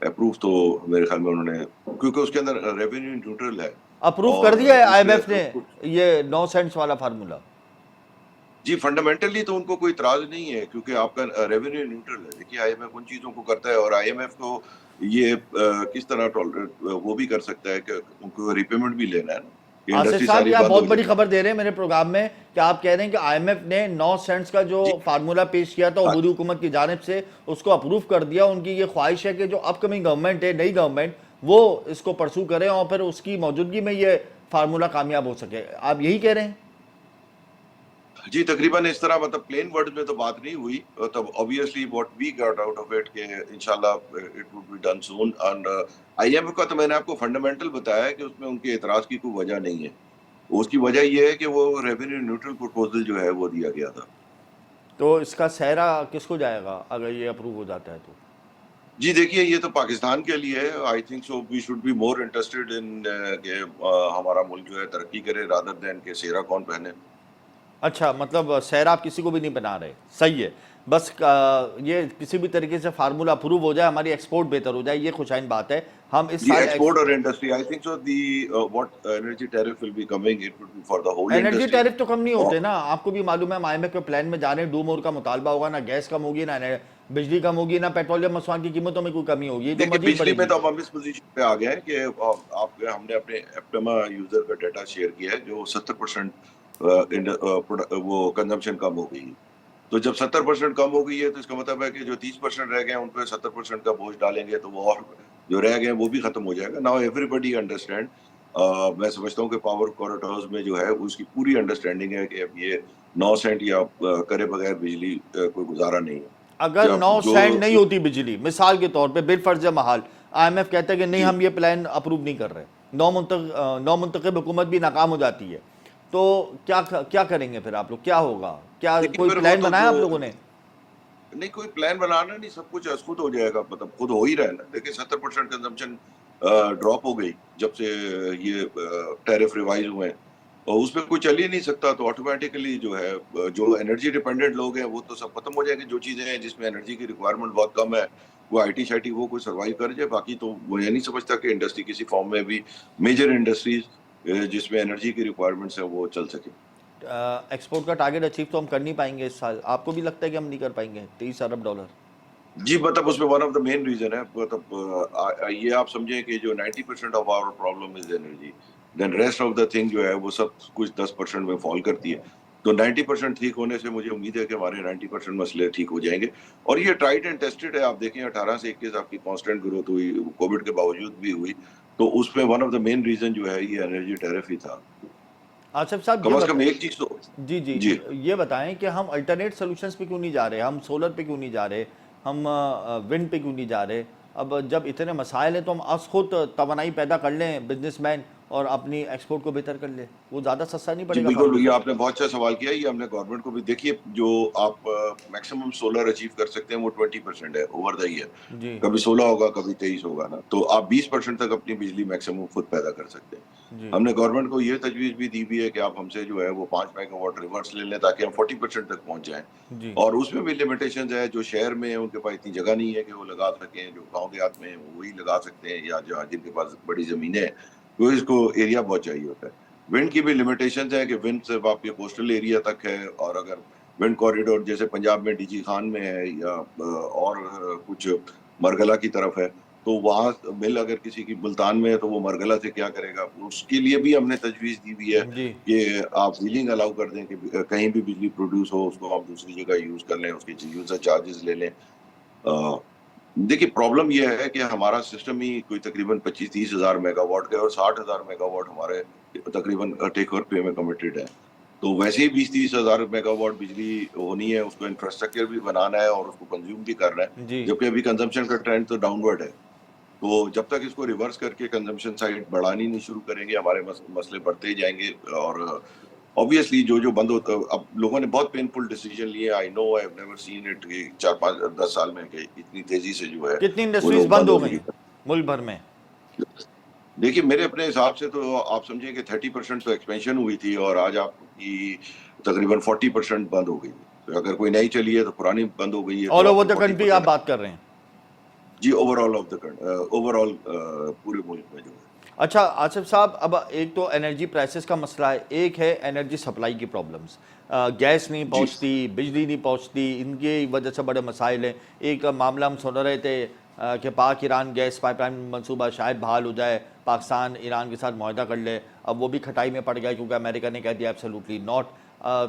अप्रूव तो मेरे ख्याल में उन्होंने, क्योंकि उसके अंदर रेवेन्यू न्यूट्रल है अप्रूव कर और दिया है इसलिए IMF ने ये 9 सेंट्स वाला फार्मूला? जी, फंडामेंटली तो उनको कोई इतराज नहीं है क्योंकि आपका रेवेन्यू न्यूट्रल है। देखिए, आईएमएफ उन चीजों को करता है और आईएमएफ को ये किस तरह वो भी कर सकता है कि उनको रिपेमेंट भी लेना है ना, कि आसिफ इंडस्ट्री साहब, सारी ये आप बंद बहुत हो बड़ी जाए। खबर दे रहे हैं मेरे प्रोग्राम में कि आप कह रहे हैं कि IMF ने 9 सेंट्स का जो जी, फार्मूला पेश किया था हाँ, उबूरी हुकूमत की जानिब से, उसको अप्रूव कर दिया। उनकी ये ख्वाहिश है कि जो अपकमिंग गवर्नमेंट है, नई गवर्नमेंट, वो इसको परसू करें और फिर उसकी मौजूदगी में ये फार्मूला कामयाब हो सके। आप यही कह रहे हैं? जी, तकरीबन इस तरह, मतलब प्लेन वर्ड्स में तो बात नहीं हुई। तब obviously what we got out of it कि इंशाल्लाह it would be done soon and IMF का तो मैंने आपको फंडामेंटल बताया कि उसमें उनके एतराज की कोई वजह नहीं है। उसकी वजह ये है कि वो रेवेन्यू न्यूट्रल प्रपोजल जो है वो दिया गया था। तो इसका सहरा किसको जाएगा अगर ये अप्रूव हो जाता है तो? जी, देखिए, ये तो पाकिस्तान के लिए है। I think so we should be more interested in कि हमारा मुल्क जो है तरक्की करे रादर देन के सेहरा कौन पहने। अच्छा, मतलब सहरा आप किसी को भी नहीं बना रहे, सही है। बस ये किसी भी तरीके से फार्मूला अप्रूव हो जाए, हमारी एक्सपोर्ट बेहतर हो जाए, ये खुशाइन बात है। हम इस जी, साल एक्सपोर्ट और industry, I think so the what energy tariff will be coming, it would be for the whole energy industry. Tariff तो कम नहीं होते ना, आपको भी मालूम है। हम IMF के प्लान में जा रहे हैं, डू मोर का मुतालबा होगा, ना गैस कम होगी, ना बिजली कम होगी, ना पेट्रोलियम मसवान की कीमतों में कोई कमी होगी, ये तो देखिए, मजीद बिजली में बढ़ेगी। तो अब हम इस पोजीशन पे आ गए हैं कि आप हमने अपने एप्टेमा यूजर का डाटा शेयर किया है जो 70% वो कंजम्पशन कम हो गई है। तो जब 70% कम हो गई है तो इसका मतलब है कि जो 30% रह गए हैं उन पे 70% का बोझ डालेंगे तो वो और जो रह गए हैं वो भी खत्म हो जाएगा। Now everybody understand. मैं समझता हूँ कि पावर कॉरिडोर्स में जो है उसकी पूरी अंडरस्टैंडिंग है कि अब ये 9 सेंट या करे बगैर बिजली कोई गुजारा नहीं है। अगर जब 9 जो सेंट नहीं होती बिजली, मिसाल के तौर पे बिलफर्ज महाल, IMF कहता है कि नहीं, जी, हम ये प्लान अप्रूव नहीं कर रहे, नौ मुंतखब हुकूमत भी नाकाम हो जाती है, तो क्या करेंगे फिर आप लोग? क्या होगा? क्या देखिए, कोई फिर वो प्लान तो बनाया जो आप लोगों ने? नहीं, कोई प्लान बनाना नहीं, सब कुछ खुद हो जाएगा, मतलब खुद हो ही रहा है ना। देखिए, 70% कंजम्पशन ड्रॉप हो गई जब से ये टैरिफ रिवाइज हुए हैं और उसमें कोई चल ही नहीं सकता। तो ऑटोमेटिकली जो है जो एनर्जी डिपेंडेंट लोग हैं वो तो सब खत्म हो जाएंगे। जो चीजें हैं जिसमें एनर्जी की रिक्वायरमेंट बहुत कम है, वो आईटी शाईटी वो कोई सर्वाइव कर जाए। बाकी तो मैं नहीं समझता कि इंडस्ट्री किसी फॉर्म में भी, मेजर इंडस्ट्रीज जिसमें एनर्जी की रिक्वायरमेंट्स है वो चल सके। एक्सपोर्ट का टारगेट अचीव तो हम कर नहीं पाएंगे इस साल, आपको भी लगता है कि हम नहीं कर पाएंगे 23 अरब डॉलर? जी, मतलब उसमें one of the main reason है, मतलब ये आप समझें कि जो 90% of our problem is energy, then rest of the thing जो है वो सब कुछ 10% में फॉल करती है। तो 90% ठीक होने से मुझे उम्मीद है कि हमारे 90% मसले ठीक हो जाएंगे और ये ट्राइड एंड टेस्टेड है। आप देखें 18 से 21 आपकी कांस्टेंट ग्रोथ हुई, कोविड के बावजूद भी हुई। तो उसमें one of the main reason जो है ये एनर्जी टैरिफ ही था। आसिफ साहब कम से कम एक चीज तो। जी जी जी ये बताएं कि हम अल्टरनेट सॉल्यूशंस पे क्यों नहीं जा रहे, हम सोलर पे क्यों नहीं जा रहे, हम विंड पे क्यों नहीं जा रहे। अब जब इतने मसाइल हैं तो हम आज खुद तवानाई पैदा कर लें बिजनेसमैन और अपनी एक्सपोर्ट को बेहतर कर ले, वो ज़्यादा सस्ता नहीं जी पड़ेगा बिल्कुल, फार्मर ये को। आपने बहुत अच्छा सवाल किया। ये हमने गवर्नमेंट को भी, देखिए जो आप मैक्सिमम सोलर अचीव कर सकते हैं वो 20% है ओवर द ईयर। जी कभी 16 होगा, कभी 23 होगा ना, तो आप 20% तक अपनी बिजली मैक्सिमम खुद पैदा कर सकते हैं। जी हमने गवर्नमेंट को ये तजवीज भी दी भी है कि आप हमसे जो है वो 5 मेगावाट रिवर्स ले लें ताकि हम 40% तक पहुंच जाएं। जी और उसमें भी लिमिटेशंस है, जो शहर में है उनके पास इतनी जगह नहीं है कि वो लगा सकें, जो गाँव देहात में है वही लगा सकते हैं, या जहाँ जिनके पास बड़ी जमीनें हैं तो इसको एरिया बहुत चाहिए होता है। विंड की भी लिमिटेशंस है कि विंड सिर्फ आपके कोस्टल एरिया तक है, और अगर विंड कॉरिडोर जैसे पंजाब में डीजी खान में है या और कुछ मरगला की तरफ है, तो वहाँ मिल अगर किसी की मुल्तान में है तो वो मरगला से क्या करेगा, उसके लिए भी हमने तजवीज़ दी हुई है जी कि आप व्हीलिंग अलाउ कर दें कि कहीं भी बिजली प्रोड्यूस हो उसको हम दूसरी जगह यूज़ कर लें, उसके यूज़र चार्जेस ले लें। देखिए प्रॉब्लम ये है कि हमारा सिस्टम ही कोई तकरीबन 25-30 हज़ार मेगावाट का है और 60 हज़ार मेगावाट हमारे तकरीबन टेक और पे में कमिटेड है। तो वैसे ही 20-30 हज़ार मेगावाट बिजली होनी है, उसको इंफ्रास्ट्रक्चर भी बनाना है और उसको कंज्यूम भी करना है, जी जबकि अभी कंजम्पशन का ट्रेंड तो डाउनवर्ड है। तो जब तक इसको रिवर्स करके कंजम्पशन साइड बढ़ानी नहीं शुरू करेंगे, हमारे मसले बढ़ते ही जाएंगे। और ऑब्वियसली जो बंद होता, अब लोगों ने बहुत पेनफुल डिसीजन लिए, I know, I have never seen it कि 4-5-10 साल में कि इतनी तेजी से जो है कितनी वो इंडस्ट्रीज लोग बंद बंद हो होने गई की। मुल्क भर में। देखिए मेरे अपने हिसाब से तो आप समझिए कि 30% तो एक्सपेंशन हुई थी और आज आपकी तकरीबन 40% बंद हो गई है। तो अगर कोई नई चली है तो पुरानी बंद हो गई है, ऑल तो ओवर आपकी द कंट्री आप 40%। बात कर रहे हैं। जी ओवरऑल ओवरऑल पूरे मुल्क में जो है। अच्छा आसिफ साहब, अब एक तो एनर्जी प्राइसेस का मसला है, एक है एनर्जी सप्लाई की प्रॉब्लम्स। गैस नहीं जी पहुंचती, बिजली नहीं पहुंचती, इनकी वजह से बड़े मसाइल हैं। एक मामला हम सुन रहे थे कि पाक ईरान गैस पाइपलाइन मंसूबा शायद बहाल हो जाए, पाकिस्तान ईरान के साथ मुआहदा कर ले। अब वो भी खटाई में पड़ गया क्योंकि अमेरिका ने कह दिया एब्सोल्युटली नॉट।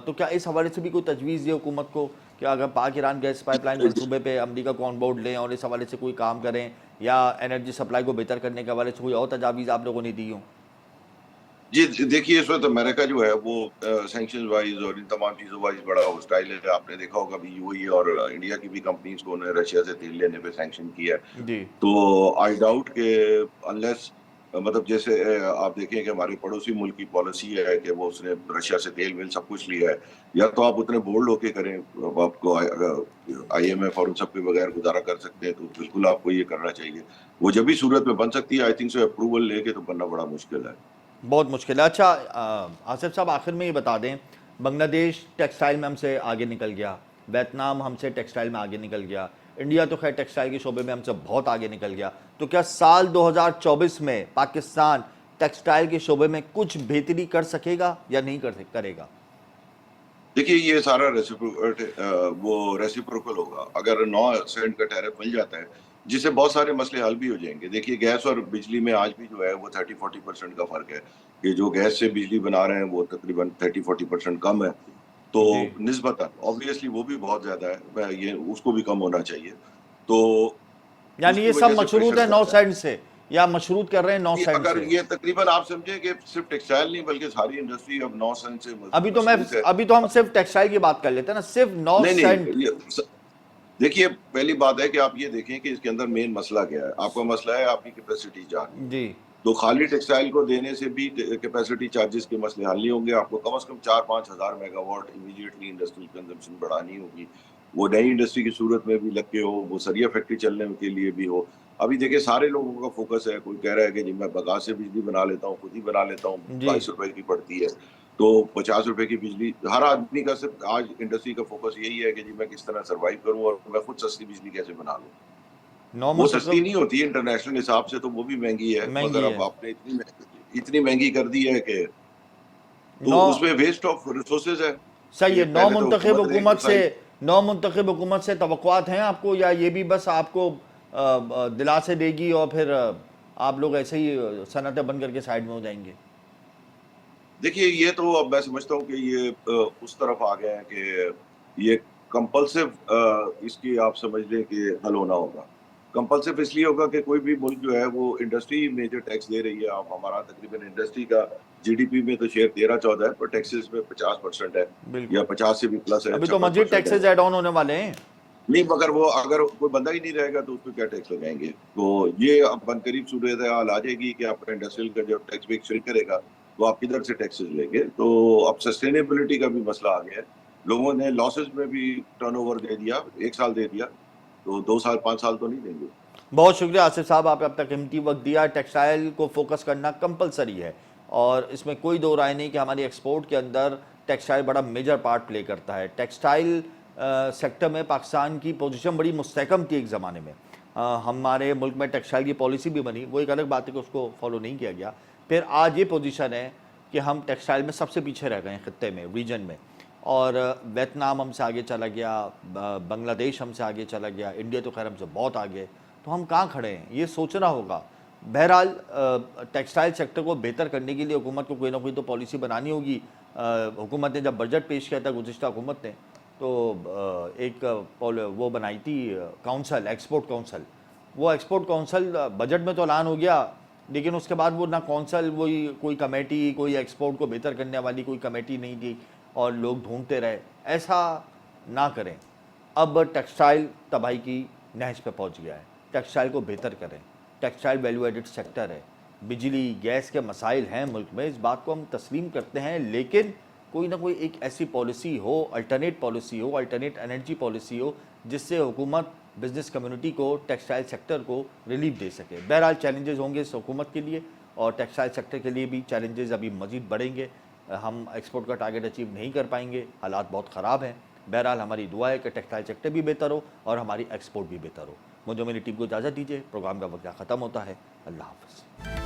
तो क्या इस हवाले से भी कोई तजवीज़ दी हुकूमत को कि अगर पाक ईरान गैस पाइपलाइन मंसूबे पे अमेरिका को ऑन बोर्ड लें और इस हवाले से कोई काम करें, या एनर्जी सप्लाई को बेहतर करने के हवाले से कोई और तजावीज़ आप लोगों ने दी हों। जी, देखिए इस वक्त अमेरिका जो है वो सैंक्शन वाइज और इन तमाम चीज़ों वाइज बड़ा हॉस्टाइल है। आपने देखा होगा अभी यूएई और इंडिया की भी कंपनीज को उन्होंने रशिया से तेल लेने पे सैंक्शन किया है। जी तो आई डाउट के अनलेस मतलब जैसे आप देखें कि हमारे पड़ोसी मुल्क की पॉलिसी है कि वो उसने रशिया से तेल वेल सब कुछ लिया है, या तो आप उतने बोल्ड होके करें, अब आपको आईएमएफ और उन सब के बगैर गुजारा कर सकते हैं तो बिल्कुल आपको ये करना चाहिए। वो जब भी सूरत में बन सकती है, आई थिंक सो अप्रूवल लेके तो बनना बड़ा मुश्किल है। बहुत मुश्किल है। अच्छा आसिफ साहब, आखिर में ये बता दें, बांग्लादेश टेक्सटाइल में हमसे आगे निकल गया, वियतनाम हमसे टेक्सटाइल में आगे निकल गया, इंडिया तो खैर टेक्सटाइल के शोबे में हमसे बहुत आगे निकल गया। तो क्या साल 2024 में पाकिस्तान टेक्सटाइल के शोबे में कुछ बेहतरी कर सकेगा या नहीं करेगा। देखिए ये सारा रेसिप्रोकल होगा। अगर 9 सेंट का टैरिफ मिल जाता है जिससे बहुत सारे मसले हल भी हो जाएंगे। देखिए गैस और बिजली में आज भी जो है वो 30-40% का फर्क है कि जो गैस से बिजली बना रहे हैं वो तकरीबन 30-40% कम है। तो जी निस्बतन ऑब्वियसली वो भी बहुत ज्यादा है, ये उसको भी कम होना चाहिए। तो यानी उसकी ये सब वजह से मशरूत प्रेशर है 9 बढ़ता है। सेंट से, या मशरूत कर रहे हैं 9 ये सेंट अगर से। ये तकरीबन आप समझे कि सिर्फ टेक्सटाइल नहीं बल्कि सारी इंडस्ट्री अब 9 सेंट से मशरूत है। अभी तो हम सिर्फ टेक्सटाइल की बात कर लेते हैं ना, सिर्फ 9 नहीं सेंट। नहीं, देखिए पहली बात है कि आप ये देखें कि इसके अंदर मेन मसला क्या है। आपका मसला है आपकी कैपेसिटी चार्ज। जी तो खाली टेक्सटाइल को देने से भी कैपेसिटी चार्जेस के मसले हल नहीं होंगे। आपको कम से कम 4-5 हज़ार मेगावाट इमीडिएटली इंडस्ट्रियल कंजम्पशन बढ़ानी होगी। वो नई इंडस्ट्री की सूरत में भी लग के हो, वो सरिया फैक्ट्री चलने के लिए भी हो। अभी देखिए सारे लोगों का फोकस है, कोई कह रहा है कि जी मैं बगास से बिजली बना लेता हूँ, खुद ही बना लेता हूँ, जी 22 रुपए की पड़ती है। तो 50 रुपए की बिजली हर आदमी का, सिर्फ आज इंडस्ट्री का फोकस यही है कि जी मैं किस तरह सर्वाइव करूँ और मैं खुद सस्ती बिजली कैसे बना लूँ। 9 वो सस्ती मुंतखब नहीं होती है इंटरनेशनल हिसाब से, तो वो भी महंगी है, महंगी मगर अब है। आपने इतनी महंगी कर दी है कि तो 9 उसमें वेस्ट ऑफ रिसोर्सेज है सही कि है। पहले तो हुकूमत ने डिसाइड। 9 मुंतखब हुकूमत से तवक्कुआत हैं आपको, या ये भी बस आपको दिलासे देगी और फिर आप लोग ऐसे ही सनतें बंद करके साइड में हो जाएंगे। देखिए ये तो अब मैं समझता हूँ कि ये उस तरफ आ गए हैं कि ये कंपल्सिव इसकी आप समझ लें कि हल होना होगा। कंपल्सिव इसलिए होगा कि कोई भी मुल्क जो है वो इंडस्ट्री मेजर टैक्स दे रही है। अब हमारा तकरीबन इंडस्ट्री का जीडीपी में तो शेयर 13-14 है, पर टैक्सेस में 50% है या बिल्कुल। 50 से भी प्लस है, अभी तो मजीद 56% है। टैक्सेस ऐड ऑन होने वाले हैं। नहीं, मगर वो अगर कोई बंदा ही नहीं रहेगा तो उसको क्या टैक्स लगाएंगे? तो ये अब बनकरीब सूरत हाल आ जाएगी कि आपका इंडस्ट्रियल का जो टैक्स बेस श्रिंक करेगा तो आप किधर से टैक्सेस लेंगे? तो अब सस्टेनेबिलिटी का भी मसला आ गया है। लोगों ने लॉसेस में भी टर्नओवर दे दिया, 1 साल दे दिया, तो 2 साल 5 साल तो नहीं देंगे। बहुत शुक्रिया आसिफ साहब, आपने अब तक कीमती वक्त दिया। टेक्सटाइल को फोकस करना कंपलसरी है और इसमें कोई दो राय नहीं कि हमारी एक्सपोर्ट के अंदर टेक्सटाइल बड़ा मेजर पार्ट प्ले करता है। टेक्सटाइल सेक्टर में पाकिस्तान की पोजीशन बड़ी मुस्तहकम थी एक ज़माने में। हमारे मुल्क में टेक्सटाइल की पॉलिसी भी बनी, वो एक अलग बात है कि उसको फॉलो नहीं किया गया। फिर आज ये पोजीशन है कि हम टेक्सटाइल में सबसे पीछे रह गए हैं खित्ते में, रीजन में। और वियतनाम हमसे आगे चला गया, बांग्लादेश हमसे आगे चला गया, इंडिया तो खैर हमसे बहुत आगे। तो हम कहाँ खड़े हैं, ये सोचना होगा। बहरहाल टेक्सटाइल सेक्टर को बेहतर करने के लिए हुकूमत को कोई ना कोई तो पॉलिसी बनानी होगी। हुकूमत ने जब बजट पेश किया था, गुज़िश्ता हुकूमत ने, तो वो बनाई थी काउंसल, एक्सपोर्ट काउंसल। वो एक्सपोर्ट काउंसल बजट में तो ऐलान हो गया, लेकिन उसके बाद वो ना काउंसल, वही कोई कमेटी, कोई एक्सपोर्ट को बेहतर करने वाली कोई कमेटी नहीं थी और लोग ढूंढते रहे। ऐसा ना करें। अब टेक्सटाइल तबाही की नहज पे पहुंच गया है। टेक्सटाइल को बेहतर करें। टेक्सटाइल वैल्यू एडिड सेक्टर है। बिजली गैस के मसाइल हैं मुल्क में, इस बात को हम तस्लीम करते हैं, लेकिन कोई ना कोई एक ऐसी पॉलिसी हो, अल्टरनेट पॉलिसी हो, अल्टरनेट एनर्जी पॉलिसी हो, जिससे हुकूमत बिज़नेस कम्युनिटी को, टेक्सटाइल सेक्टर को रिलीफ दे सके। बहरहाल चैलेंजेस होंगे इस हुकूमत के लिए और टेक्सटाइल सेक्टर के लिए भी चैलेंजेस अभी मज़ीद बढ़ेंगे। हम एक्सपोर्ट का टारगेट अचीव नहीं कर पाएंगे, हालात बहुत ख़राब हैं। बहरहाल हमारी दुआ है कि टेक्सटाइल सेक्टर भी बेहतर हो और हमारी एक्सपोर्ट भी बेहतर हो। मुझे मेरी टीम को इजाज़त दीजिए, प्रोग्राम का वक्त ख़त्म होता है। अल्लाह हाफ़िज़।